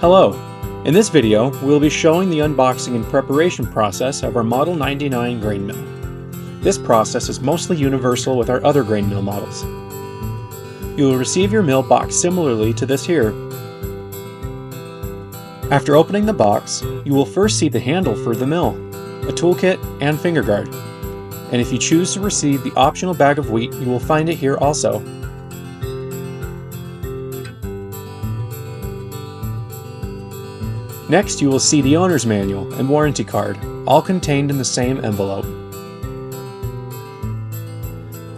Hello! In this video, we'll be showing the unboxing and preparation process of our Model 99 grain mill. This process is mostly universal with our other grain mill models. You will receive your mill box similarly to this here. After opening the box, you will first see the handle for the mill, a toolkit, and finger guard. And if you choose to receive the optional bag of wheat, you will find it here also. Next, you will see the owner's manual and warranty card, all contained in the same envelope.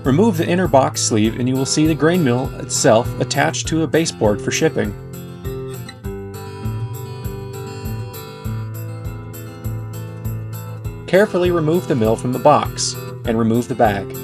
Remove the inner box sleeve and you will see the grain mill itself attached to a baseboard for shipping. Carefully remove the mill from the box and remove the bag.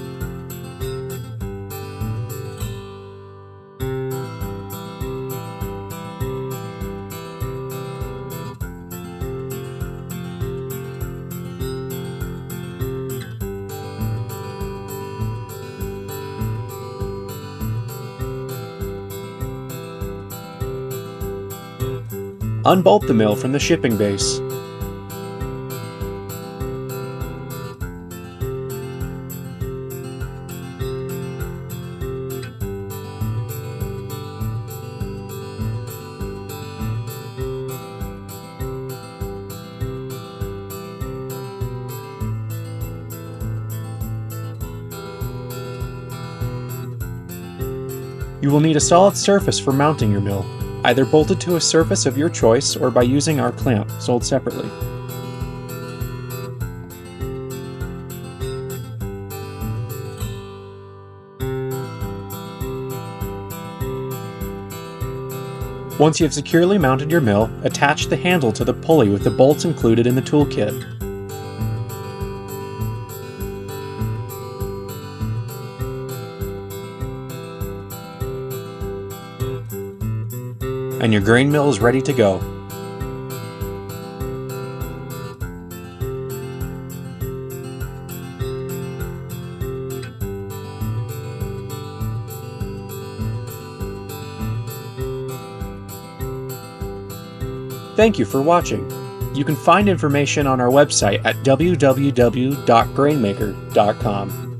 Unbolt the mill from the shipping base. You will need a solid surface for mounting your mill, either bolted to a surface of your choice or by using our clamp, sold separately. Once you have securely mounted your mill, attach the handle to the pulley with the bolts included in the toolkit. And your grain mill is ready to go. Thank you for watching. You can find information on our website at www.grainmaker.com.